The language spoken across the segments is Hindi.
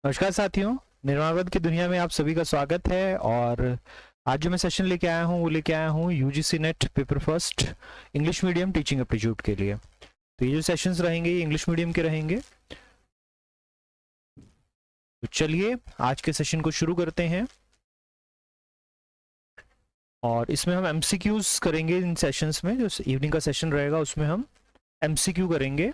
नमस्कार साथियों, निर्माणवाद की दुनिया में आप सभी का स्वागत है। और आज जो मैं सेशन लेके आया हूँ वो लेके आया हूँ UGC net paper first English medium teaching aptitude के लिए। तो ये जो सेशंस रहेंगे ये इंग्लिश मीडियम के रहेंगे। तो चलिए आज के सेशन को शुरू करते हैं और इसमें हम एमसीक्यूज करेंगे। इन सेशंस में जो इवनिंग का सेशन रहेगा उसमें हम एमसीक्यू करेंगे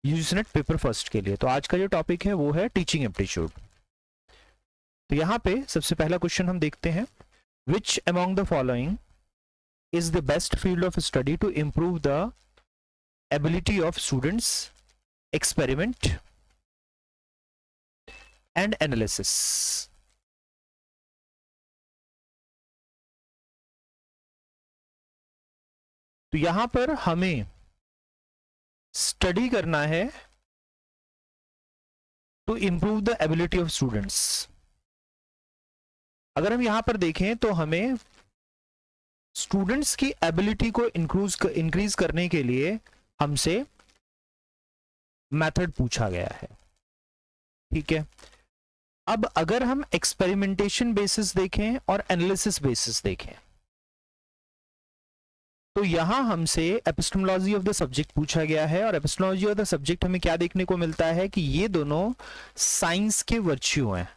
यूजीसी नेट पेपर फर्स्ट के लिए। तो आज का जो टॉपिक है वो है टीचिंग एप्टीट्यूड। तो यहाँ पे सबसे पहला क्वेश्चन हम देखते हैं, which among the following is the best field of study to improve the ability of students, experiment and analysis. तो यहां पर हमें स्टडी करना है to improve the ability of students. अगर हम यहां पर देखें तो हमें स्टूडेंट्स की एबिलिटी को इंक्रीज करने के लिए हमसे मेथड पूछा गया है। ठीक है, अब अगर हम एक्सपेरिमेंटेशन बेसिस देखें और एनालिसिस बेसिस देखें तो यहां हमसे एपिस्टेमोलॉजी ऑफ द सब्जेक्ट पूछा गया है। और एपिस्टेमोलॉजी ऑफ द सब्जेक्ट हमें क्या देखने को मिलता है कि ये दोनों साइंस के वर्च्यू हैं।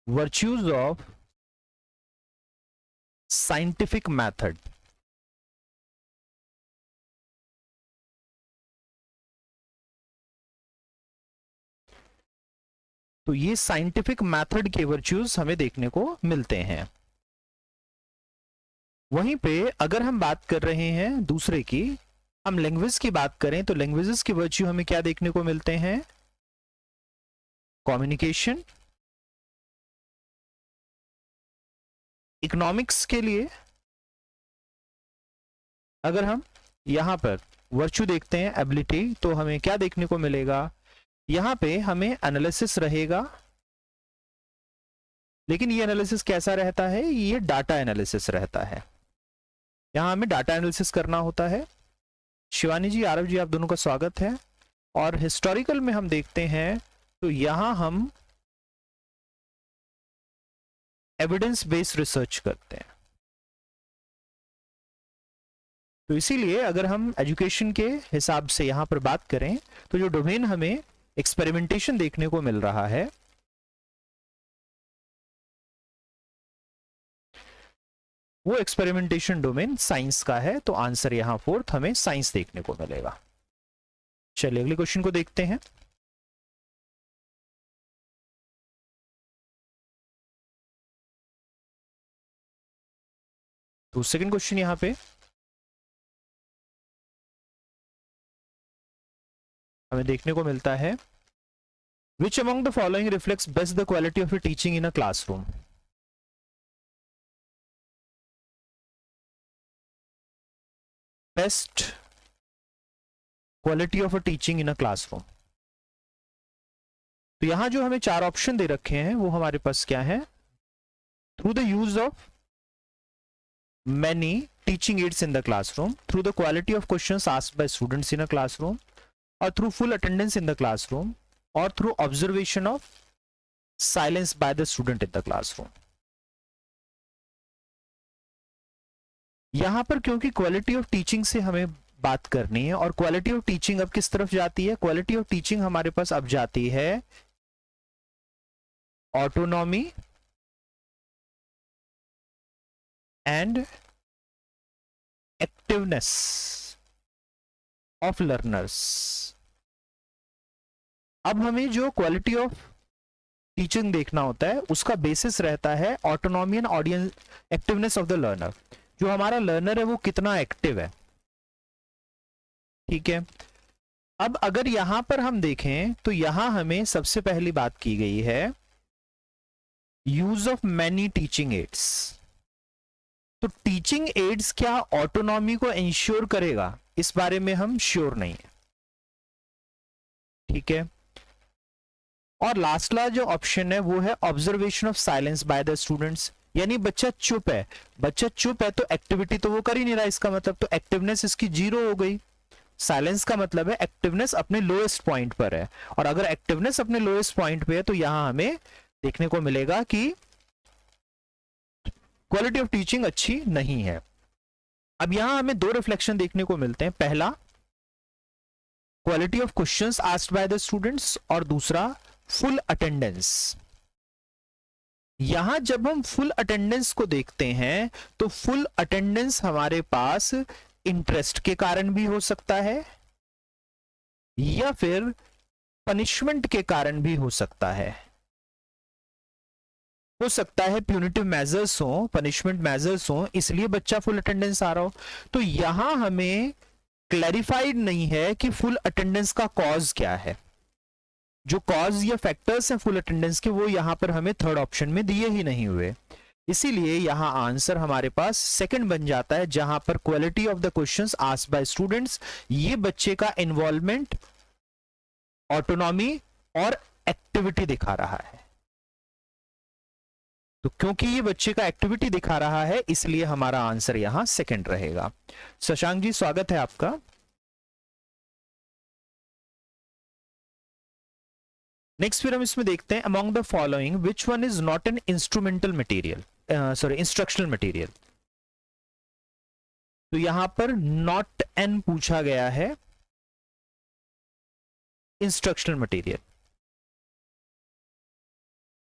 Virtues of scientific method. तो ये साइंटिफिक मेथड के वर्च्यूज हमें देखने को मिलते हैं। वहीं पे अगर हम बात कर रहे हैं दूसरे की, हम लैंग्वेज की बात करें तो लैंग्वेजेस के वर्च्यू हमें क्या देखने को मिलते हैं? कम्युनिकेशन। इकोनॉमिक्स के लिए अगर हम यहां पर वर्च्यू देखते हैं एबिलिटी, तो हमें क्या देखने को मिलेगा? यहां पे हमें एनालिसिस रहेगा, लेकिन ये एनालिसिस कैसा रहता है? ये डाटा एनालिसिस रहता है। यहां हमें डाटा एनालिसिस करना होता है। शिवानी जी, आरव जी, आप दोनों का स्वागत है। और हिस्टोरिकल में हम देखते हैं तो यहां हम एविडेंस बेस्ड रिसर्च करते हैं। तो इसीलिए अगर हम एजुकेशन के हिसाब से यहां पर बात करें तो जो डोमेन हमें एक्सपेरिमेंटेशन देखने को मिल रहा है वो एक्सपेरिमेंटेशन डोमेन साइंस का है। तो आंसर यहां फोर्थ हमें साइंस देखने को मिलेगा। चलिए अगले क्वेश्चन को देखते हैं। तो सेकंड क्वेश्चन यहां पे हमें देखने को मिलता है, which among the following reflects best the quality of teaching in a classroom. Best quality of teaching in a classroom. तो यहां जो हमें चार ऑप्शन दे रखे हैं वो हमारे पास क्या है? Through the use of many teaching aids in the classroom, through the quality of questions asked by students in a classroom, or through full attendance in the classroom, or through observation of silence by the student in the classroom. यहां पर क्योंकि क्वालिटी ऑफ टीचिंग से हमें बात करनी है, और क्वालिटी ऑफ टीचिंग अब किस तरफ जाती है? क्वालिटी ऑफ टीचिंग हमारे पास अब जाती है autonomy and activeness of learners. अब हमें जो क्वालिटी ऑफ टीचिंग देखना होता है उसका बेसिस रहता है autonomy and audience activeness of the learner. जो हमारा लर्नर है वो कितना एक्टिव है। ठीक है, अब अगर यहां पर हम देखें तो यहां हमें सबसे पहली बात की गई है use of many teaching ads. तो टीचिंग एड्स क्या ऑटोनॉमी को इंश्योर करेगा? इस बारे में हम श्योर नहीं है। ठीक है, और लास्ट जो ऑप्शन है वो है observation of silence by the students. यानी बच्चा चुप है, बच्चा चुप है तो एक्टिविटी तो वो कर ही नहीं रहा, इसका मतलब तो एक्टिवनेस इसकी जीरो हो गई। साइलेंस का मतलब है एक्टिवनेस अपने लोएस्ट पॉइंट पर है, और अगर एक्टिवनेस अपने लोएस्ट पॉइंट पे है तो यहां हमें देखने को मिलेगा कि क्वालिटी ऑफ टीचिंग अच्छी नहीं है। अब यहां हमें दो रिफ्लेक्शन देखने को मिलते हैं, पहला quality of questions asked by the students और दूसरा फुल अटेंडेंस। यहां जब हम फुल अटेंडेंस को देखते हैं तो फुल अटेंडेंस हमारे पास इंटरेस्ट के कारण भी हो सकता है या फिर पनिशमेंट के कारण भी हो सकता है प्यूनिटिव मेजर्स हो, पनिशमेंट मेजर्स हो, इसलिए बच्चा फुल अटेंडेंस आ रहा हो। तो यहां हमें क्लैरिफाइड नहीं है कि फुल अटेंडेंस का कॉज क्या है। जो कॉज या फैक्टर्स हैं फुल अटेंडेंस के वो यहां पर हमें थर्ड ऑप्शन में दिए ही नहीं हुए, इसीलिए यहां आंसर हमारे पास सेकंड बन जाता है, जहां पर quality of the questions asked by students ये बच्चे का इन्वॉल्वमेंट, ऑटोनॉमी और एक्टिविटी दिखा रहा है। तो क्योंकि ये बच्चे का एक्टिविटी दिखा रहा है इसलिए हमारा आंसर यहां सेकंड रहेगा। शशांक जी स्वागत है आपका। नेक्स्ट फिर हम इसमें देखते हैं among the following which one is not an instrumental material, sorry instructional material. तो यहां पर नॉट एन पूछा गया है इंस्ट्रक्शनल मटेरियल।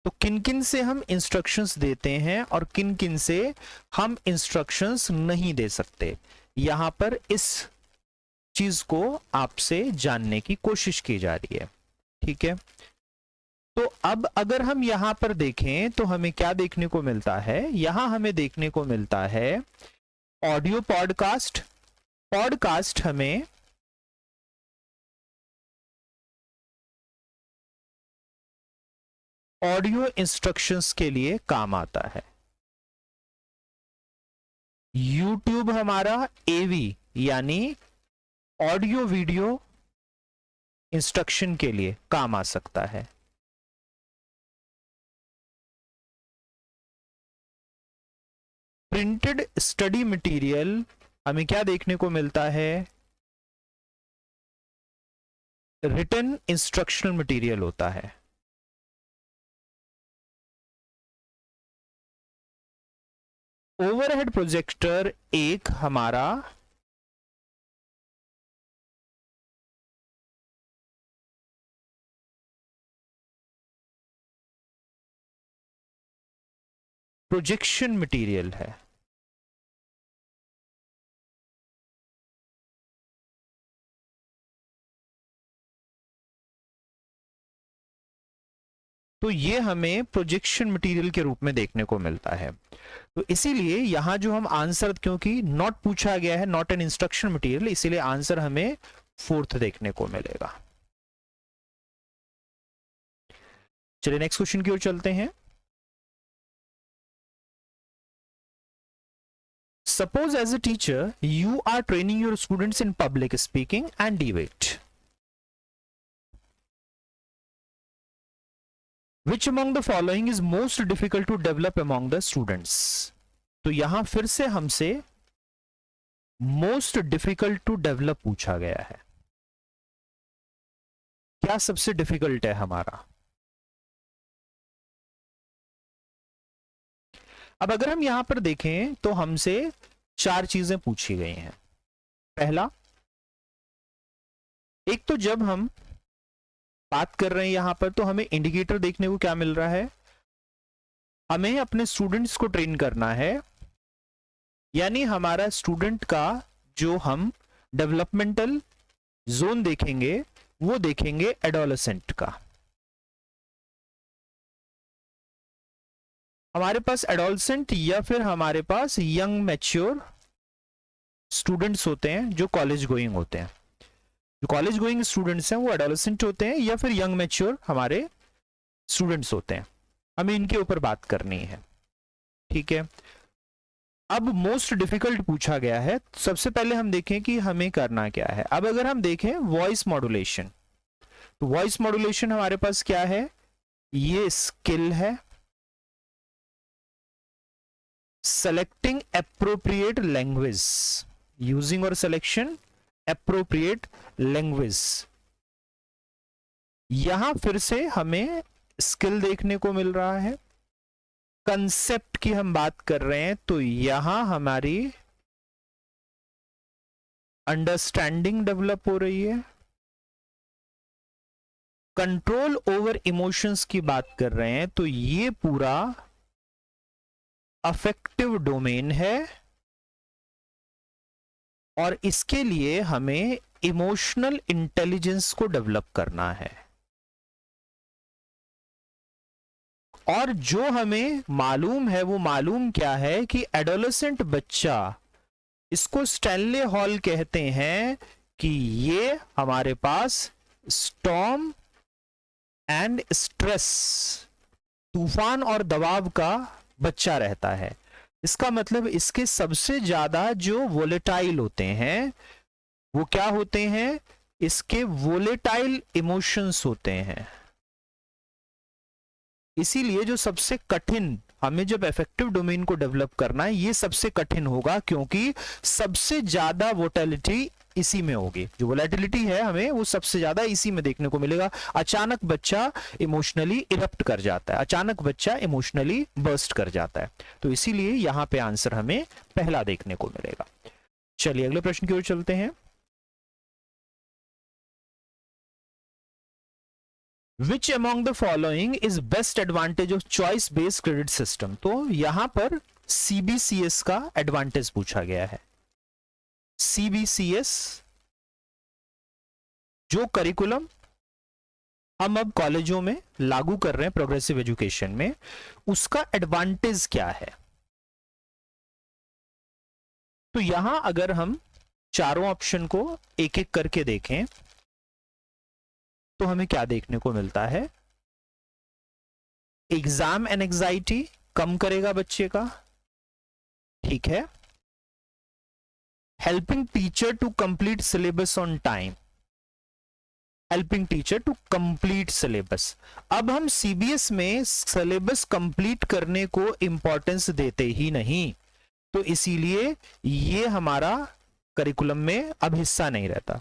तो किन किन से हम इंस्ट्रक्शंस देते हैं और किन किन से हम इंस्ट्रक्शंस नहीं दे सकते, यहां पर इस चीज को आपसे जानने की कोशिश की जा रही है। ठीक है, तो अब अगर हम यहां पर देखें तो हमें क्या देखने को मिलता है, यहां हमें देखने को मिलता है ऑडियो पॉडकास्ट। पॉडकास्ट हमें ऑडियो इंस्ट्रक्शंस के लिए काम आता है। यूट्यूब हमारा एवी यानी ऑडियो वीडियो इंस्ट्रक्शन के लिए काम आ सकता है। प्रिंटेड स्टडी मटेरियल हमें क्या देखने को मिलता है, रिटन इंस्ट्रक्शनल मटेरियल होता है। ओवरहेड प्रोजेक्टर एक हमारा प्रोजेक्शन मटेरियल है। तो ये हमें प्रोजेक्शन मटेरियल के रूप में देखने को मिलता है। तो इसीलिए यहां जो हम आंसर, क्योंकि नॉट पूछा गया है, नॉट एन इंस्ट्रक्शन मटेरियल, इसीलिए आंसर हमें फोर्थ देखने को मिलेगा। चलिए नेक्स्ट क्वेश्चन की ओर चलते हैं। Suppose as a teacher you are training your students in public speaking and debate. Which among the following is most difficult to develop among the students? तो यहां फिर से हमसे most difficult to develop पूछा गया है। क्या सबसे डिफिकल्ट है हमारा? अब अगर हम यहां पर देखें तो हमसे चार चीजें पूछी गई हैं। पहला, एक तो जब हम बात कर रहे हैं यहां पर तो हमें इंडिकेटर देखने को क्या मिल रहा है, हमें अपने स्टूडेंट्स को ट्रेन करना है, यानी हमारा स्टूडेंट का जो हम डेवलपमेंटल जोन देखेंगे वो देखेंगे एडोलेसेंट का। हमारे पास एडोलेसेंट या फिर हमारे पास यंग मैच्योर स्टूडेंट्स होते हैं जो कॉलेज गोइंग होते हैं। जो कॉलेज गोइंग स्टूडेंट्स हैं वो एडोलेसेंट होते हैं या फिर यंग मैच्योर हमारे स्टूडेंट्स होते हैं। हमें इनके ऊपर बात करनी है। ठीक है, अब मोस्ट डिफिकल्ट पूछा गया है। सबसे पहले हम देखें कि हमें करना क्या है। अब अगर हम देखें वॉइस मॉड्यूलेशन, तो वॉइस मॉड्यूलेशन हमारे पास क्या है, ये स्किल है। selecting appropriate language, using or selection appropriate language। यहां फिर से हमें स्किल देखने को मिल रहा है। कंसेप्ट की हम बात कर रहे हैं तो यहां हमारी अंडरस्टैंडिंग डेवलप हो रही है। कंट्रोल ओवर इमोशंस की बात कर रहे हैं तो ये पूरा अफेक्टिव डोमेन है और इसके लिए हमें इमोशनल इंटेलिजेंस को डेवलप करना है। और जो हमें मालूम है वो मालूम क्या है कि एडोलेसेंट बच्चा, इसको स्टैनले हॉल कहते हैं कि ये हमारे पास स्टॉर्म एंड स्ट्रेस, तूफान और दबाव का बच्चा रहता है। इसका मतलब इसके सबसे ज्यादा जो वोलेटाइल होते हैं वो क्या होते हैं, इसके वोलेटाइल इमोशंस होते हैं। इसीलिए जो सबसे कठिन, हमें जब अफेक्टिव डोमेन को डेवलप करना है, ये सबसे कठिन होगा क्योंकि सबसे ज्यादा वोलेटिलिटी इसी में होगी। जो वोलेटिलिटी है हमें वो सबसे ज्यादा इसी में देखने को मिलेगा। अचानक बच्चा इमोशनली इरप्ट कर जाता है, अचानक बच्चा इमोशनली बर्स्ट कर जाता है। तो इसीलिए यहां पे आंसर हमें पहला देखने को मिलेगा। चलिए अगले प्रश्न की ओर चलते हैं। Which among the following is best advantage of choice based credit system? तो यहां पर CBCS का एडवांटेज पूछा गया है। CBCS जो करिकुलम हम अब कॉलेजों में लागू कर रहे हैं प्रोग्रेसिव एजुकेशन में, उसका एडवांटेज क्या है? तो यहां अगर हम चारों ऑप्शन को एक एक करके देखें तो हमें क्या देखने को मिलता है? एग्जाम एंजाइटी कम करेगा बच्चे का, ठीक है। Helping teacher to complete syllabus on time, helping teacher to complete syllabus. अब हम सीबीएस में सिलेबस कंप्लीट करने को इंपॉर्टेंस देते ही नहीं, तो इसीलिए ये हमारा करिकुलम में अब हिस्सा नहीं रहता।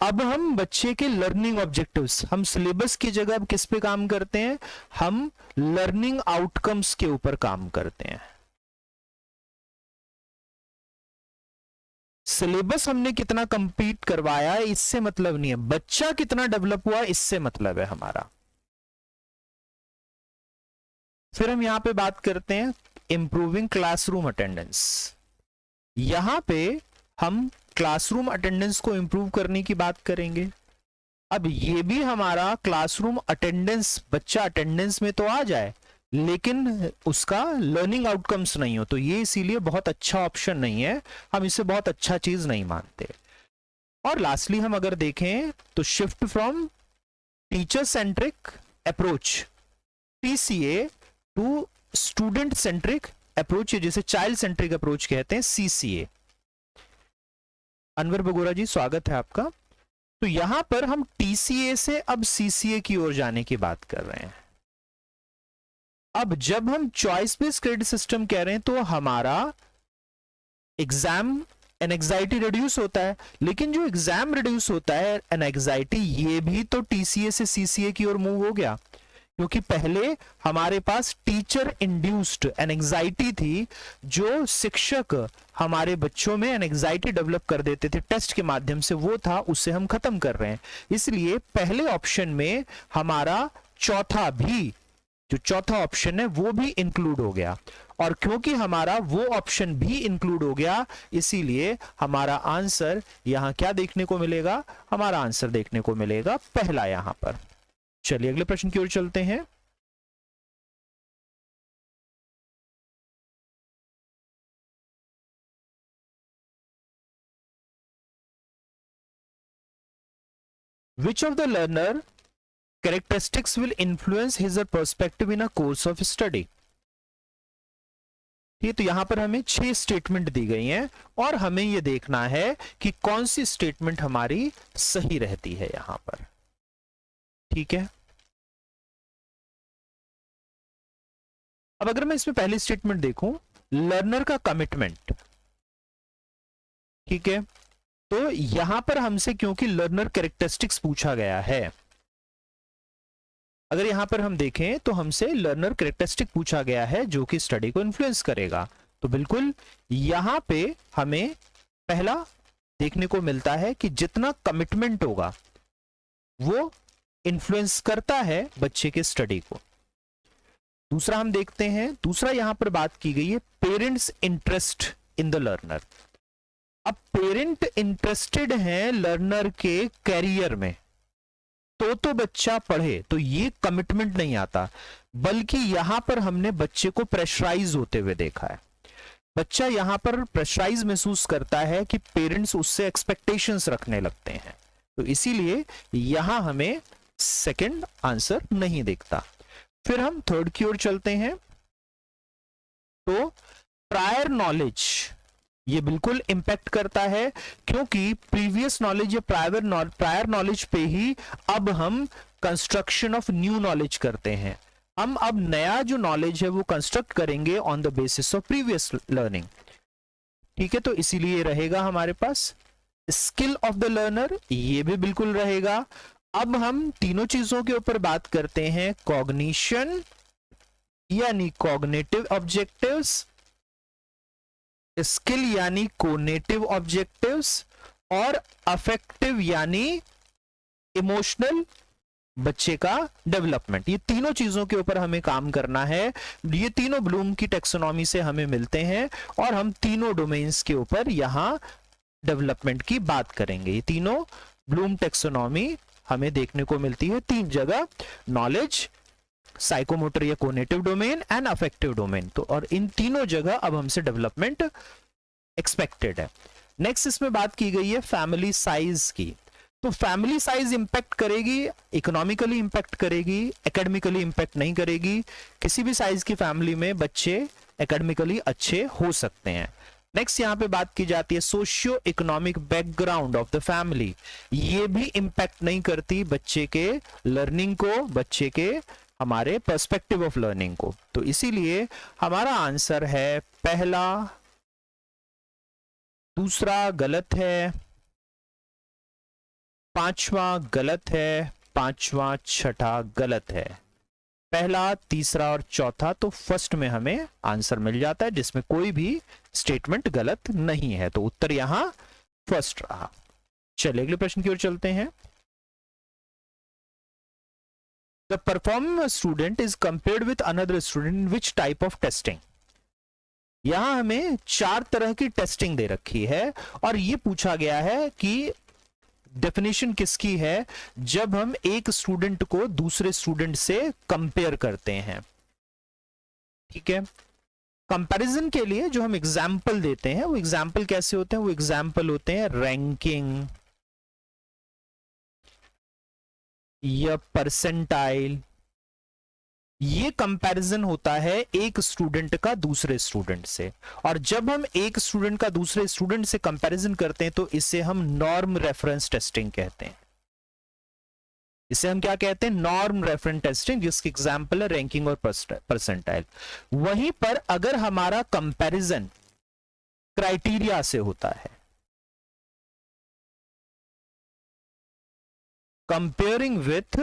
अब हम बच्चे के लर्निंग ऑब्जेक्टिव्स, हम सिलेबस की जगह अब किस पे काम करते हैं? हम लर्निंग आउटकम्स के ऊपर काम करते हैं। सिलेबस हमने कितना कंप्लीट करवाया इससे मतलब नहीं है, बच्चा कितना डेवलप हुआ इससे मतलब है हमारा। फिर हम यहां पे बात करते हैं इंप्रूविंग क्लासरूम अटेंडेंस। यहां पे हम क्लासरूम अटेंडेंस को इंप्रूव करने की बात करेंगे। अब ये भी हमारा क्लासरूम अटेंडेंस, बच्चा अटेंडेंस में तो आ जाए लेकिन उसका लर्निंग आउटकम्स नहीं हो, तो ये इसीलिए बहुत अच्छा ऑप्शन नहीं है, हम इसे बहुत अच्छा चीज नहीं मानते। और लास्टली हम अगर देखें तो shift from teacher centric approach TCA to student centric approach, जिसे चाइल्ड सेंट्रिक अप्रोच कहते हैं, CCA। अनवर बगोरा जी स्वागत है आपका। तो यहां पर हम TCA से अब CCA की ओर जाने की बात कर रहे हैं। अब जब हम चॉइस बेस्ड क्रेडिट सिस्टम कह रहे हैं तो हमारा एग्जाम एंजाइटी रिड्यूस होता है, लेकिन जो एग्जाम रिड्यूस होता है एंजाइटी, ये भी तो TCA से CCA की ओर मूव हो गया, क्योंकि पहले हमारे पास टीचर इंड्यूस्ड एंजाइटी थी, जो शिक्षक हमारे बच्चों में एंजाइटी डेवलप कर देते थे टेस्ट के माध्यम से, वो था, उसे हम खत्म कर रहे हैं। इसलिए पहले ऑप्शन में हमारा चौथा भी, जो चौथा ऑप्शन है वो भी इंक्लूड हो गया, और क्योंकि हमारा वो ऑप्शन भी इंक्लूड हो गया इसीलिए हमारा आंसर यहां क्या देखने को मिलेगा? हमारा आंसर देखने को मिलेगा पहला यहां पर। चलिए अगले प्रश्न की ओर चलते हैं। Which of the learner characteristics will influence his or perspective in a course of study? ये तो यहां पर हमें 6 स्टेटमेंट दी गई हैं और हमें यह देखना है कि कौन सी स्टेटमेंट हमारी सही रहती है यहां पर, ठीक है। अब अगर मैं इसमें पहली स्टेटमेंट देखूं, लर्नर का कमिटमेंट। ठीक है, तो यहां पर हमसे क्योंकि लर्नर कैरेक्टरिस्टिक्स पूछा गया है, अगर यहां पर हम देखें तो हमसे लर्नर कैरेक्टरिस्टिक पूछा गया है जो कि स्टडी को इन्फ्लुएंस करेगा, तो बिल्कुल यहां पे हमें पहला देखने को मिलता है कि जितना कमिटमेंट होगा वो इन्फ्लुएंस करता है बच्चे के स्टडी को। दूसरा हम देखते हैं, दूसरा यहां पर बात की गई है parents interest in the learner. अब पेरेंट इंटरेस्टेड हैं लर्नर के कैरियर में तो बच्चा पढ़े, तो ये कमिटमेंट नहीं आता, बल्कि यहां पर हमने बच्चे को प्रेशराइज होते हुए देखा है। बच्चा यहां पर प्रेशराइज महसूस करता है कि पेरेंट्स उससे एक्सपेक्टेशंस रखने लगते हैं, तो इसीलिए यहां हमें सेकंड आंसर नहीं दिखता। फिर हम थर्ड की ओर चलते हैं, तो प्रायर नॉलेज ये बिल्कुल इंपैक्ट करता है, क्योंकि प्रीवियस नॉलेज या प्रायर नॉलेज पे ही अब हम कंस्ट्रक्शन ऑफ न्यू नॉलेज करते हैं। हम अब नया जो नॉलेज है वो कंस्ट्रक्ट करेंगे on the basis of previous learning. ठीक है, तो इसीलिए रहेगा हमारे पास स्किल ऑफ द लर्नर, ये भी बिल्कुल रहेगा। अब हम तीनों चीजों के ऊपर बात करते हैं, कॉग्निशन यानी कॉग्निटिव ऑब्जेक्टिव्स, स्किल यानी कोनेटिव ऑब्जेक्टिव्स, और अफेक्टिव यानी इमोशनल बच्चे का डेवलपमेंट। ये तीनों चीजों के ऊपर हमें काम करना है। ये तीनों ब्लूम की टेक्सोनॉमी से हमें मिलते हैं और हम तीनों डोमेन्स के ऊपर यहां डेवलपमेंट की बात करेंगे। ये तीनों ब्लूम टेक्सोनॉमी हमें देखने को मिलती है तीन जगह, नॉलेज, साइकोमोटर या conative domain and affective domain. तो और इन तीनों जगह अब हमसे डेवलपमेंट एक्सपेक्टेड है। नेक्स्ट इसमें बात की गई है फैमिली साइज की। तो फैमिली साइज इंपैक्ट करेगी, इकोनॉमिकली इंपैक्ट करेगी, एकेडमिकली इंपैक्ट नहीं करेगी। किसी भी साइज की फैमिली में बच्चे एकेडमिकली अच्छे हो सकते हैं। नेक्स्ट यहां पे बात की जाती है socio economic background of the family. ये भी इंपैक्ट नहीं करती बच्चे के लर्निंग को, बच्चे के हमारे पर्सपेक्टिव ऑफ लर्निंग को। तो इसीलिए हमारा आंसर है पहला, दूसरा गलत है, पांचवा गलत है, पांचवा छठा गलत है। पहला, तीसरा और चौथा तो फर्स्ट में हमें आंसर मिल जाता है जिसमें कोई भी स्टेटमेंट गलत नहीं है, तो उत्तर यहां फर्स्ट रहा। चलिए अगले प्रश्न की ओर चलते हैं। The performing student is compared with another student in which type of testing? यहां हमें चार तरह की टेस्टिंग दे रखी है और यह पूछा गया है कि डेफिनेशन किसकी है जब हम एक स्टूडेंट को दूसरे स्टूडेंट से कंपेयर करते हैं। ठीक है, कंपैरिजन के लिए जो हम एग्जाम्पल देते हैं वो एग्जाम्पल कैसे होते हैं? वो एग्जाम्पल होते हैं रैंकिंग या परसेंटाइल। ये कंपैरिजन होता है एक स्टूडेंट का दूसरे स्टूडेंट से, और जब हम एक स्टूडेंट का दूसरे स्टूडेंट से कंपैरिजन करते हैं तो इसे हम नॉर्म रेफरेंस टेस्टिंग कहते हैं। इसे हम क्या कहते हैं? नॉर्म रेफरेंस टेस्टिंग, जिसकी एग्जांपल है रैंकिंग और परसेंटाइल। वहीं पर अगर हमारा कंपैरिजन क्राइटेरिया से होता है, कंपेयरिंग विथ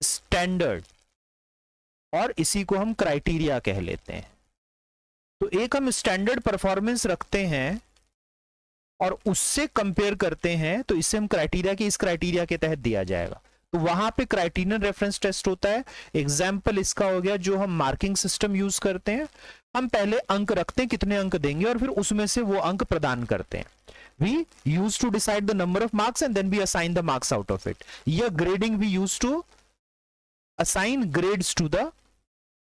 स्टैंडर्ड, और इसी को हम क्राइटेरिया कह लेते हैं। तो एक हम स्टैंडर्ड परफॉर्मेंस रखते हैं और उससे कंपेयर करते हैं, तो इससे हम क्राइटेरिया की, इस क्राइटेरिया के तहत दिया जाएगा। तो वहां पे क्राइटेरियन रेफरेंस टेस्ट होता है। एग्जाम्पल इसका हो गया जो हम मार्किंग सिस्टम यूज करते हैं। हम पहले अंक रखते हैं, कितने अंक देंगे, और फिर उसमें से वो अंक प्रदान करते हैं। We used to decide the number of marks and then we assign the marks out of it. या grading we used to assign grades to the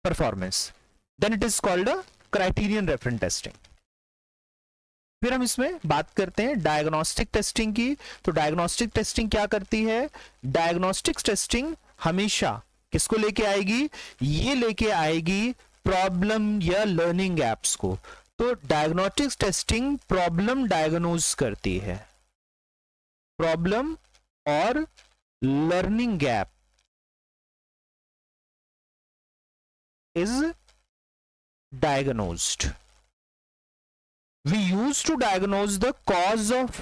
performance. Then it is called a criterion reference testing. फिर हम इसमें बात करते हैं डायग्नोस्टिक टेस्टिंग की। तो डायग्नोस्टिक टेस्टिंग क्या करती है? डायग्नोस्टिक टेस्टिंग हमेशा किसको लेके आएगी? ये लेके आएगी प्रॉब्लम या लर्निंग गैप्स को। तो डायग्नोस्टिक टेस्टिंग प्रॉब्लम डायग्नोज करती है, प्रॉब्लम और learning gap is diagnosed. We used to diagnose the cause of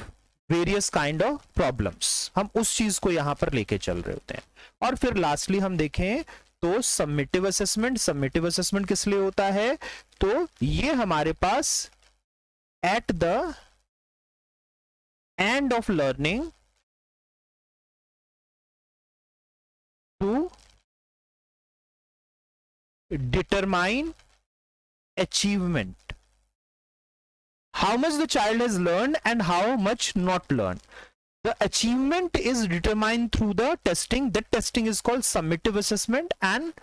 various kind of problems. हम उस चीज को यहां पर लेके चल रहे होते हैं. और फिर लास्टली हम देखें तो सबमिटिव असेसमेंट. सबमिटिव असेसमेंट किस लिए होता है? तो ये हमारे पास at the end of learning to determine achievement, how much the child has learned and how much not learned. The achievement is determined through the testing. That testing is called summative assessment and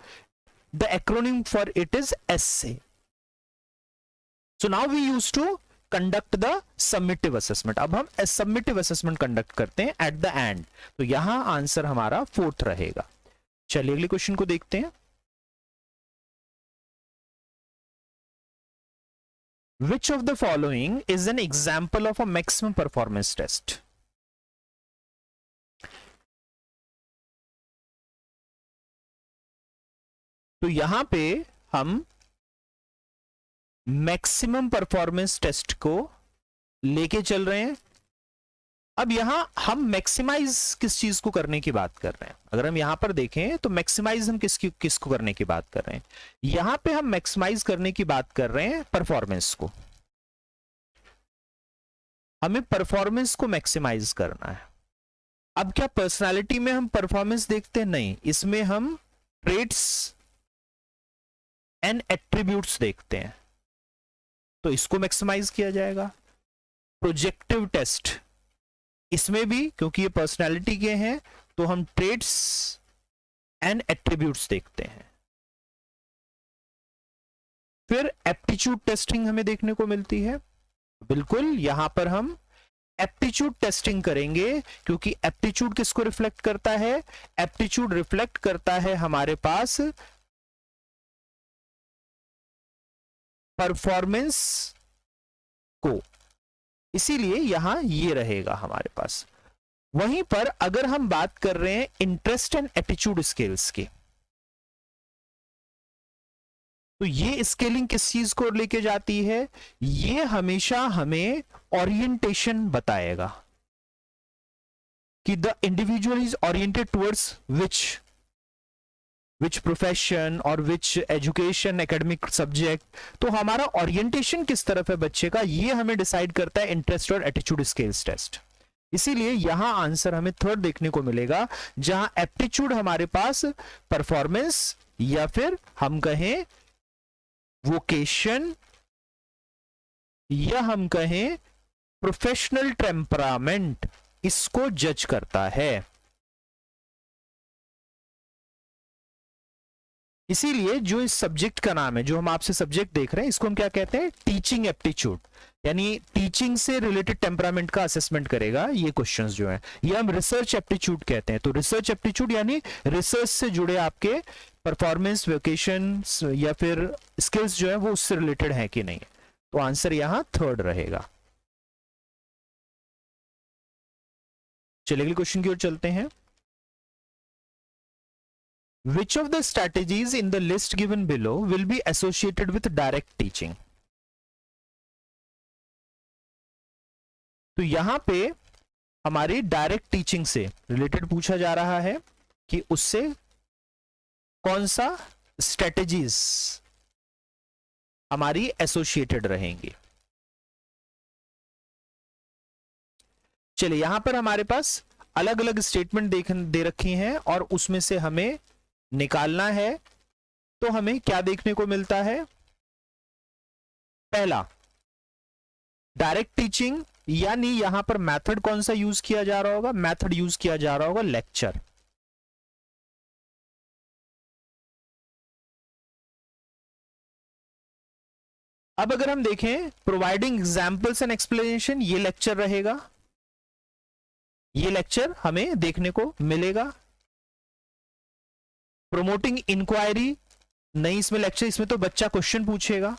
the acronym for it is SA. So now we used to conduct the summative assessment. अब हम summative assessment conduct करते हैं at the end. तो यहां आंसर हमारा 4th रहेगा. चलिए अगले क्वेश्चन को देखते हैं. Which of the following is an example of a maximum performance test? तो यहां पे हम मैक्सिमम परफॉर्मेंस टेस्ट को लेके चल रहे हैं. अब यहां हम मैक्सिमाइज किस चीज को करने की बात कर रहे हैं? अगर हम यहां पर देखें तो मैक्सिमाइज हम किसको करने की बात कर रहे हैं? यहां पे हम मैक्सिमाइज करने की बात कर रहे हैं परफॉर्मेंस को. हमें परफॉर्मेंस को मैक्सिमाइज करना है. अब क्या पर्सनालिटी में हम परफॉर्मेंस देखते हैं? नहीं, इसमें हम ट्रेट्स एंड एट्रीब्यूट्स देखते हैं. तो इसको मैक्सिमाइज किया जाएगा. प्रोजेक्टिव टेस्ट, इसमें भी क्योंकि ये पर्सनालिटी के हैं तो हम ट्रेट्स एंड एट्रीब्यूट्स देखते हैं. फिर एप्टीट्यूड टेस्टिंग हमें देखने को मिलती है. बिल्कुल यहां पर हम एप्टीट्यूड टेस्टिंग करेंगे क्योंकि एप्टीट्यूड किसको रिफ्लेक्ट करता है? एप्टीट्यूड रिफ्लेक्ट करता है हमारे पास परफॉर्मेंस को, इसीलिए यहां ये रहेगा हमारे पास. वहीं पर अगर हम बात कर रहे हैं इंटरेस्ट एंड एटीट्यूड स्केल्स की, तो ये स्केलिंग किस चीज को लेके जाती है? ये हमेशा हमें ओरिएंटेशन बताएगा कि the individual is oriented towards which profession और विच एजुकेशन एकेडमिक सब्जेक्ट. तो हमारा ओरिएंटेशन किस तरफ है बच्चे का, ये हमें डिसाइड करता है इंटरेस्ट और एटीट्यूड स्केल्स टेस्ट. इसीलिए यहां आंसर हमें 3rd देखने को मिलेगा, जहां एप्टीट्यूड हमारे पास परफॉर्मेंस या फिर हम कहें वोकेशन या हम कहें प्रोफेशनल टेम्परामेंट इसको जज करता है. इसीलिए जो इस सब्जेक्ट का नाम है, जो हम आपसे सब्जेक्ट देख रहे हैं, इसको हम क्या कहते हैं? Teaching aptitude. यानी टीचिंग से रिलेटेड टेम्परामेंट का असेसमेंट करेगा ये क्वेश्चंस जो है. ये हम रिसर्च एप्टीट्यूड कहते हैं. तो रिसर्च एप्टीट्यूड यानी रिसर्च से जुड़े आपके परफॉर्मेंस, वोकेशन या फिर स्किल्स जो है वो उससे रिलेटेड है कि नहीं. तो आंसर यहां 3rd रहेगा. चलिए अगले क्वेश्चन की ओर चलते हैं. Which of the strategies in the list given below will be associated with direct teaching? तो यहां पे हमारी डायरेक्ट टीचिंग से रिलेटेड पूछा जा रहा है कि उससे कौन सा स्ट्रेटेजीज हमारी एसोसिएटेड रहेंगी. चलिए यहां पर हमारे पास अलग अलग स्टेटमेंट दे रखी हैं और उसमें से हमें निकालना है. तो हमें क्या देखने को मिलता है? पहला, डायरेक्ट टीचिंग, यानी यहां पर मेथड कौन सा यूज किया जा रहा होगा? मेथड यूज किया जा रहा होगा लेक्चर. अब अगर हम देखें प्रोवाइडिंग एग्जांपल्स एंड एक्सप्लेनेशन, ये लेक्चर रहेगा. ये लेक्चर हमें देखने को मिलेगा. प्रोमोटिंग इंक्वायरी, नहीं इसमें लेक्चर, इसमें तो बच्चा क्वेश्चन पूछेगा,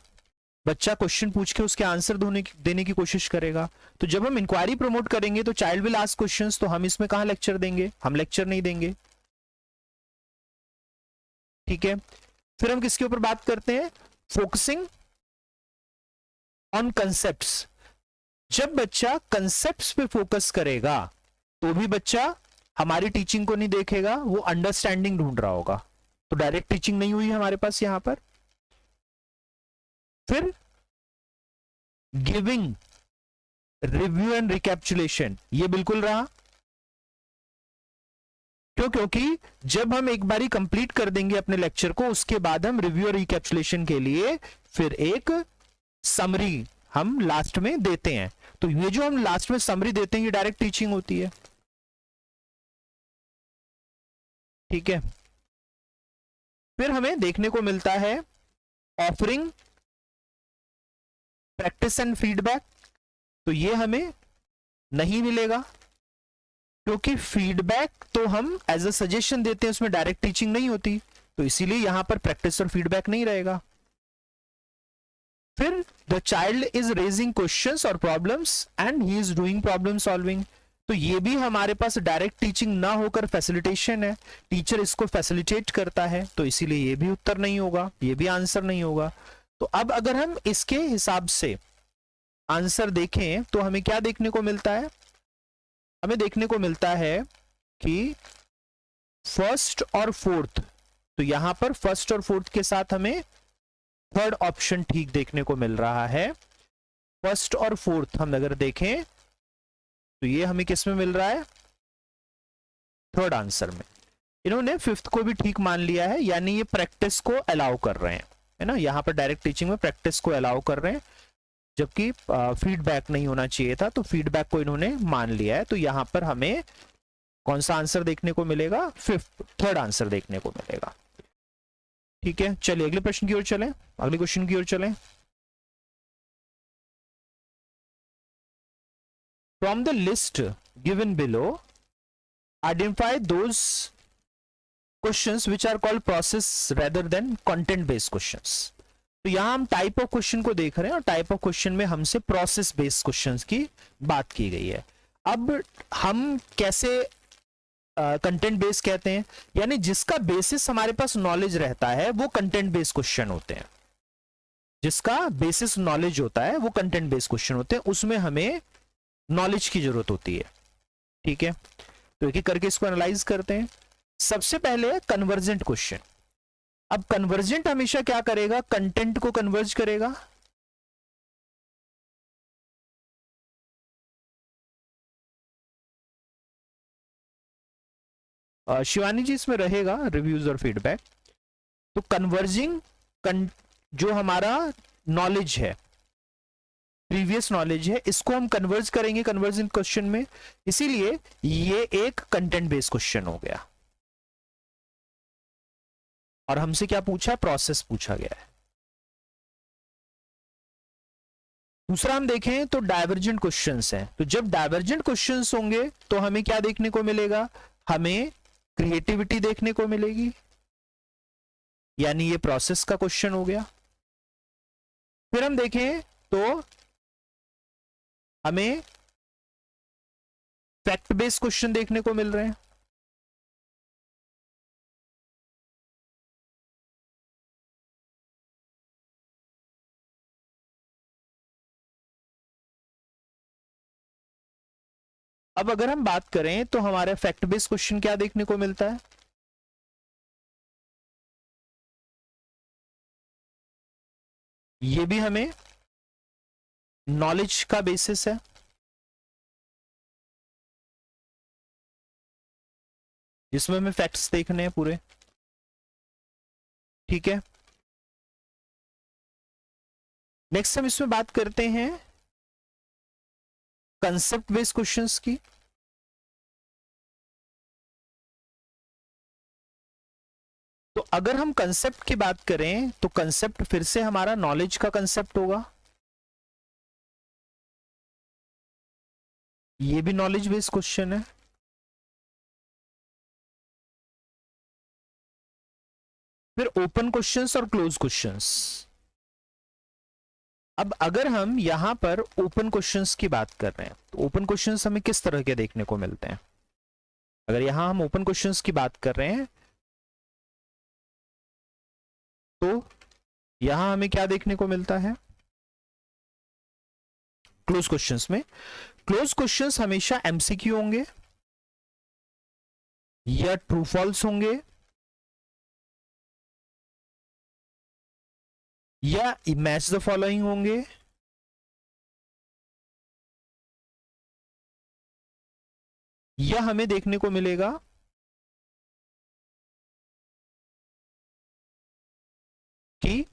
बच्चा क्वेश्चन पूछ के उसके आंसर देने की कोशिश करेगा. तो जब हम इंक्वायरी प्रमोट करेंगे तो चाइल्ड विल आस्क क्वेश्चंस, तो हम इसमें कहां लेक्चर देंगे? हम लेक्चर नहीं देंगे. ठीक है. फिर हम किसके ऊपर बात करते हैं? Focusing on concepts. जब बच्चा कंसेप्ट्स पे फोकस करेगा तो भी बच्चा हमारी टीचिंग को नहीं देखेगा, वो अंडरस्टैंडिंग ढूंढ रहा होगा। तो डायरेक्ट टीचिंग नहीं हुई हमारे पास यहां पर। फिर गिविंग, रिव्यू एंड रिकैप्चुलेशन, ये बिल्कुल रहा। क्यों? क्योंकि जब हम एक बारी कंप्लीट कर देंगे अपने लेक्चर को, उसके बाद हम रिव्यू और रिकैप्चुलेशन के लिए फिर एक समरी हम लास्ट में देते हैं। तो ये जो हम लास्ट में समरी देते हैं ये डायरेक्ट टीचिंग होती है। ठीक है। फिर हमें देखने को मिलता है ऑफरिंग प्रैक्टिस एंड फीडबैक। तो ये हमें नहीं मिलेगा, क्योंकि फीडबैक तो हम एज अ सजेशन देते हैं, उसमें डायरेक्ट टीचिंग नहीं होती। तो इसीलिए यहां पर प्रैक्टिस और फीडबैक नहीं रहेगा। फिर the child is raising questions और problems and he is doing problem solving. तो ये भी हमारे पास डायरेक्ट टीचिंग ना होकर फैसिलिटेशन है, टीचर इसको फैसिलिटेट करता है। तो इसीलिए ये भी उत्तर नहीं होगा, ये भी आंसर नहीं होगा। तो अब अगर हम इसके हिसाब से आंसर देखें तो हमें क्या देखने को मिलता है? हमें देखने को मिलता है कि फर्स्ट और फोर्थ, तो यहां पर फर्स्ट और फोर्थ के साथ हमें थर्ड ऑप्शन ठीक देखने को मिल रहा है। फर्स्ट और फोर्थ हम अगर देखें तो ये हमें किस में मिल रहा है? थर्ड आंसर में। इन्होंने फिफ्थ को भी ठीक मान लिया है, यानी ये प्रैक्टिस को अलाउ कर रहे हैं, है ना। यहां पर डायरेक्ट टीचिंग में प्रैक्टिस को अलाउ कर रहे हैं, जबकि फीडबैक नहीं होना चाहिए था, तो फीडबैक को इन्होंने मान लिया है। तो यहां पर हमें कौन सा आंसर देखने को मिलेगा? थर्ड आंसर देखने को मिलेगा। ठीक है, चलिए अगले प्रश्न की ओर चलें, अगले क्वेश्चन की ओर चलें। From the list given below identify those questions which are called process rather than content based questions. तो यहां हम टाइप ऑफ क्वेश्चन को देख रहे हैं, और टाइप ऑफ क्वेश्चन में हमसे प्रोसेस बेस्ड क्वेश्चंस की बात की गई है। अब हम कैसे कंटेंट बेस्ड कहते हैं? यानी जिसका बेसिस हमारे पास नॉलेज रहता है वो कंटेंट बेस्ड क्वेश्चन होते हैं। जिसका बेसिस नॉलेज होता है वो कंटेंट बेस्ड क्वेश्चन होते हैं, उसमें हमें नॉलेज की जरूरत होती है। ठीक है, तो एक एक करके इसको एनालाइज करते हैं। सबसे पहले कन्वर्जेंट क्वेश्चन। अब कन्वर्जेंट हमेशा क्या करेगा? कंटेंट को कन्वर्ज करेगा। शिवानी जी इसमें रहेगा रिव्यूज और फीडबैक। तो कन्वर्जिंग जो हमारा नॉलेज है, प्रीवियस नॉलेज है, इसको हम कन्वर्ज करेंगे कन्वर्जेंट क्वेश्चन में, इसीलिए ये एक कंटेंट बेस्ड क्वेश्चन हो गया। और हमसे क्या पूछा? प्रोसेस पूछा गया है। दूसरा हम देखें तो डाइवर्जेंट क्वेश्चंस हैं। तो जब डाइवर्जेंट क्वेश्चंस होंगे तो हमें क्या देखने को मिलेगा? हमें क्रिएटिविटी देखने को मिलेगी, यानी ये प्रोसेस का क्वेश्चन हो गया। फिर हम देखें तो हमें फैक्ट बेस्ड क्वेश्चन देखने को मिल रहे हैं। अब अगर हम बात करें तो हमारे फैक्ट बेस्ड क्वेश्चन क्या देखने को मिलता है? ये भी हमें नॉलेज का बेसिस है, जिसमें हमें फैक्ट्स देखने हैं पूरे। ठीक है, नेक्स्ट हम इसमें बात करते हैं कंसेप्ट बेस्ड क्वेश्चंस की। तो अगर हम कंसेप्ट की बात करें तो कंसेप्ट फिर से हमारा नॉलेज का कंसेप्ट होगा, ये भी नॉलेज बेस्ड क्वेश्चन है। फिर ओपन क्वेश्चंस और क्लोज क्वेश्चंस। अब अगर हम यहां पर ओपन क्वेश्चंस की बात कर रहे हैं तो ओपन क्वेश्चंस हमें किस तरह के देखने को मिलते हैं? अगर यहां हम ओपन क्वेश्चंस की बात कर रहे हैं तो यहां हमें क्या देखने को मिलता है? क्लोज क्वेश्चंस में, क्लोज क्वेश्चंस हमेशा एमसीक्यू होंगे या ट्रू फॉल्स होंगे या मैच द फॉलोइंग होंगे या हमें देखने को मिलेगा कि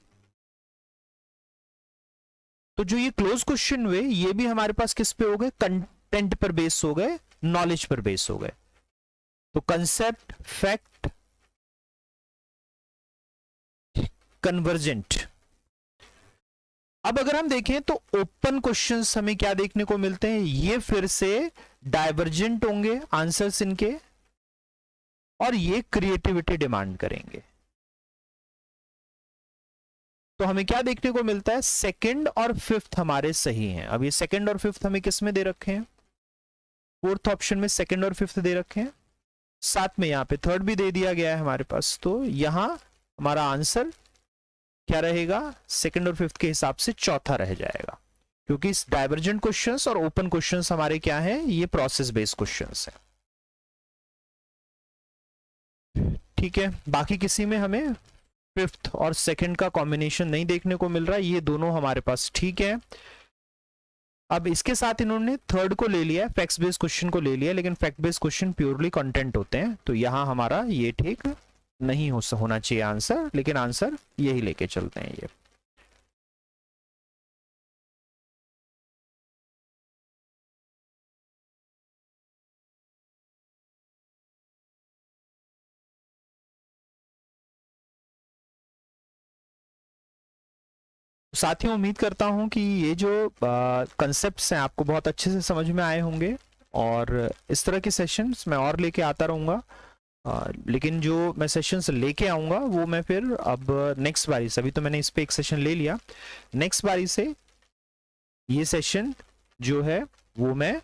तो जो ये क्लोज क्वेश्चन हुए ये भी हमारे पास किस पे हो गए, कंटेंट पर बेस हो गए, नॉलेज पर बेस हो गए। तो कंसेप्ट, फैक्ट, कन्वर्जेंट। अब अगर हम देखें तो ओपन क्वेश्चंस हमें क्या देखने को मिलते हैं, ये फिर से डाइवर्जेंट होंगे आंसर्स इनके, और ये क्रिएटिविटी डिमांड करेंगे। तो हमें क्या देखने को मिलता है, सेकंड और फिफ्थ हमारे सही हैं। अब ये सेकंड और फिफ्थ हमें किस में दे रखे हैं, फोर्थ ऑप्शन में सेकंड और फिफ्थ दे रखे हैं, साथ में यहां पे थर्ड भी दे दिया गया है हमारे पास। तो यहां हमारा आंसर क्या रहेगा, सेकंड और फिफ्थ के हिसाब से चौथा रह जाएगा, क्योंकि इस डाइवर्जेंट क्वेश्चंस और ओपन क्वेश्चंस हमारे क्या है, ये प्रोसेस बेस्ड क्वेश्चंस है। ठीक है, बाकी किसी में हमें फिफ्थ और सेकंड का कॉम्बिनेशन नहीं देखने को मिल रहा है, ये दोनों हमारे पास ठीक है। अब इसके साथ इन्होंने थर्ड को ले लिया, फैक्ट बेस्ड क्वेश्चन को ले लिया, लेकिन fact based question purely content होते हैं, तो यहां हमारा ये ठीक नहीं होना चाहिए आंसर, लेकिन आंसर यही लेके चलते हैं ये। साथियों, उम्मीद करता हूं कि ये जो कंसेप्ट्स हैं आपको बहुत अच्छे से समझ में आए होंगे, और इस तरह के सेशंस मैं और लेके आता रहूंगा। लेकिन जो मैं सेशंस लेके आऊंगा वो मैं फिर अब नेक्स्ट बारी से, अभी तो मैंने इस पे एक सेशन ले लिया, नेक्स्ट बारी से ये सेशन जो है वो मैं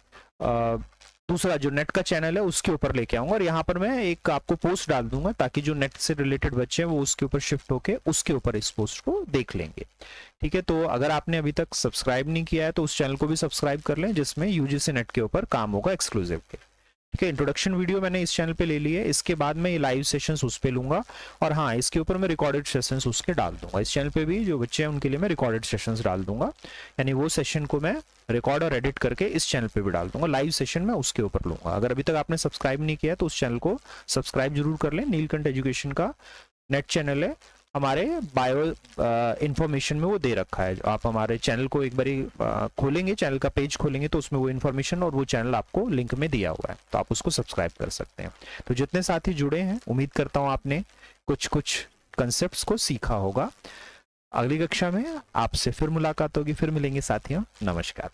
दूसरा जो नेट का चैनल है उसके ऊपर लेके आऊंगा, और यहाँ पर मैं एक आपको पोस्ट डाल दूंगा ताकि जो नेट से रिलेटेड बच्चे हैं वो उसके ऊपर शिफ्ट होके उसके ऊपर इस पोस्ट को देख लेंगे। ठीक है, तो अगर आपने अभी तक सब्सक्राइब नहीं किया है तो उस चैनल को भी सब्सक्राइब कर लें, जिसमें यूजीसी नेट के ऊपर काम होगा एक्सक्लूसिव के। ठीक है, इंट्रोडक्शन वीडियो मैंने इस चैनल पे ले ली है, इसके बाद मैं ये लाइव सेशंस उस पे लूंगा, और हाँ इसके ऊपर मैं रिकॉर्डेड सेशंस उसके डाल दूंगा। इस चैनल पे भी जो बच्चे हैं उनके लिए मैं रिकॉर्डेड सेशंस डाल दूंगा, यानी वो सेशन को मैं रिकॉर्ड और एडिट करके इस चैनल पे भी डाल दूंगा, लाइव सेशन में उसके ऊपर लूंगा। अगर अभी तक आपने सब्सक्राइब नहीं किया तो उस चैनल को सब्सक्राइब जरूर कर लें। नीलकंठ एजुकेशन का नेट चैनल है, हमारे बायो इंफॉर्मेशन में वो दे रखा है। आप हमारे चैनल को एक बारी खोलेंगे, चैनल का पेज खोलेंगे तो उसमें वो इन्फॉर्मेशन और वो चैनल आपको लिंक में दिया हुआ है, तो आप उसको सब्सक्राइब कर सकते हैं। तो जितने साथी जुड़े हैं, उम्मीद करता हूँ आपने कुछ कंसेप्ट्स को सीखा होगा। अगली कक्षा में आपसे फिर मुलाकात होगी, फिर मिलेंगे साथियों, नमस्कार।